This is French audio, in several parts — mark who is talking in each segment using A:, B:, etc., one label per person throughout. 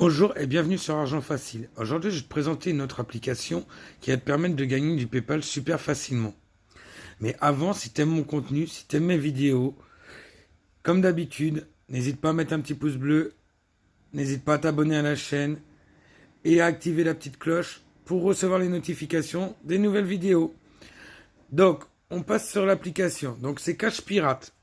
A: Bonjour et bienvenue sur Argent Facile. Aujourd'hui, je vais te présenter une autre application qui va te permettre de gagner du PayPal super facilement. Mais avant, si tu aimes mon contenu, si tu aimes mes vidéos, comme d'habitude, n'hésite pas à mettre un petit pouce bleu, n'hésite pas à t'abonner à la chaîne et à activer la petite cloche pour recevoir les notifications des nouvelles vidéos. Donc, on passe sur l'application. Donc, c'est Cash Pirate.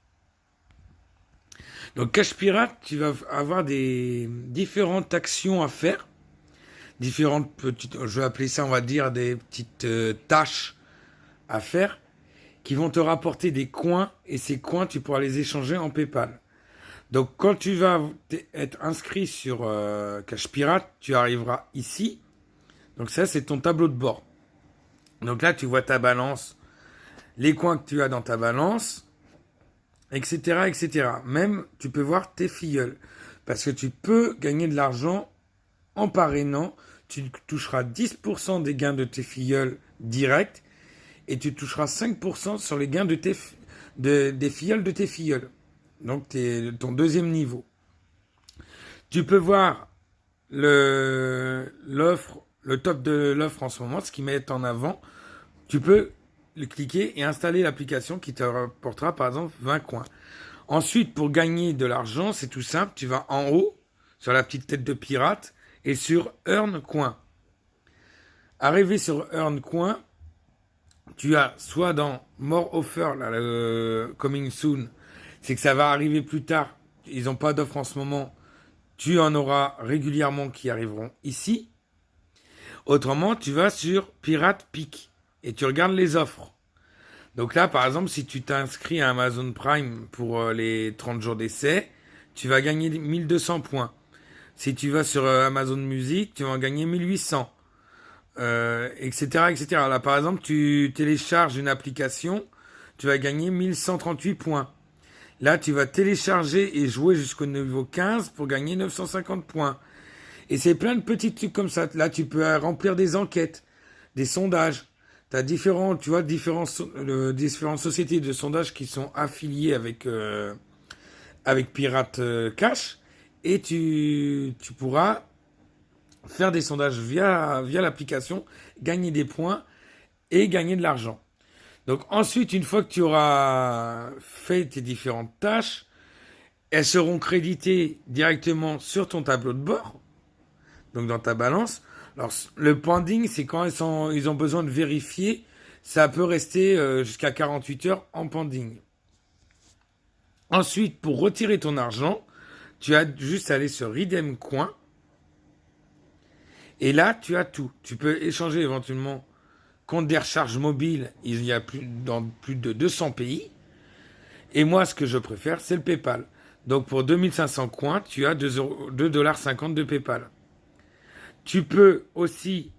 A: Donc, Cash Pirate, tu vas avoir des différentes actions à faire. Différentes petites, je vais appeler ça, on va dire, des petites tâches à faire qui vont te rapporter des coins et ces coins, tu pourras les échanger en PayPal. Donc, quand tu vas être inscrit sur Cash Pirate, tu arriveras ici. Donc, ça, c'est ton tableau de bord. Donc là, tu vois ta balance, les coins que tu as dans ta balance, etc., etc. Même, tu peux voir tes filleuls. Parce que tu peux gagner de l'argent en parrainant. Tu toucheras 10% des gains de tes filleuls directs et tu toucheras 5% sur les gains des filleuls de tes filleuls. Donc, ton deuxième niveau. Tu peux voir le top de l'offre en ce moment, ce qui met en avant. Tu peux le cliquer et installer l'application qui te rapportera par exemple 20 coins. Ensuite, pour gagner de l'argent, c'est tout simple. Tu vas en haut, sur la petite tête de pirate, et sur Earn Coin. Arrivé sur Earn Coin, tu as soit dans More Offer, là, le Coming Soon, c'est que ça va arriver plus tard. Ils n'ont pas d'offre en ce moment. Tu en auras régulièrement qui arriveront ici. Autrement, tu vas sur Pirate Peak et tu regardes les offres. Donc là, par exemple, si tu t'inscris à Amazon Prime pour les 30 jours d'essai, tu vas gagner 1200 points. Si tu vas sur Amazon Music, tu vas en gagner 1800, etc., etc. Là, par exemple, tu télécharges une application, tu vas gagner 1138 points. Là, tu vas télécharger et jouer jusqu'au niveau 15 pour gagner 950 points. Et c'est plein de petits trucs comme ça. Là, tu peux remplir des enquêtes, des sondages. Tu as différentes sociétés de sondages qui sont affiliées avec Pirate Cash. Et tu pourras faire des sondages via l'application, gagner des points et gagner de l'argent. Donc ensuite, une fois que tu auras fait tes différentes tâches, elles seront créditées directement sur ton tableau de bord, donc dans ta balance. Alors le pending, c'est quand ils ont besoin de vérifier, ça peut rester jusqu'à 48 heures en pending. Ensuite, pour retirer ton argent, tu as juste à aller sur Redeem Coin. Et là, tu as tout. Tu peux échanger éventuellement contre des recharges mobiles. Il y a dans plus de 200 pays. Et moi, ce que je préfère, c'est le PayPal. Donc, pour 2500 coins, tu as 2,50$ de PayPal. Tu peux aussi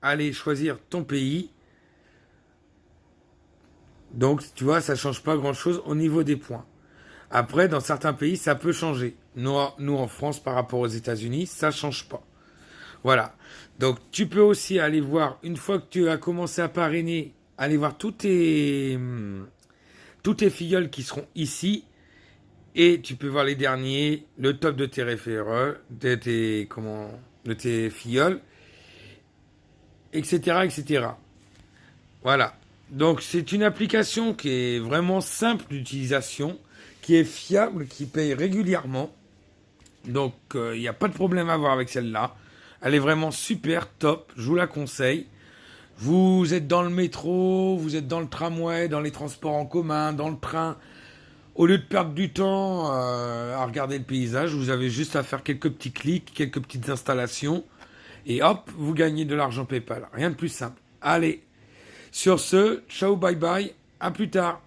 A: aller choisir ton pays. Donc, tu vois, ça ne change pas grand-chose au niveau des points. Après, dans certains pays, ça peut changer. Nous, en France, par rapport aux États-Unis, ça ne change pas. Voilà. Donc, tu peux aussi aller voir, une fois que tu as commencé à parrainer, aller voir tous tes filleuls qui seront ici. Et tu peux voir les derniers, le top de tes référents, de tes filleuls, etc., etc. Voilà. Donc, c'est une application qui est vraiment simple d'utilisation, qui est fiable, qui paye régulièrement. Donc, il n'y a pas de problème à avoir avec celle-là. Elle est vraiment super top, je vous la conseille. Vous êtes dans le métro, vous êtes dans le tramway, dans les transports en commun, dans le train. Au lieu de perdre du temps à regarder le paysage, vous avez juste à faire quelques petits clics, quelques petites installations. Et hop, vous gagnez de l'argent PayPal. Rien de plus simple. Allez, sur ce, ciao, bye bye, à plus tard.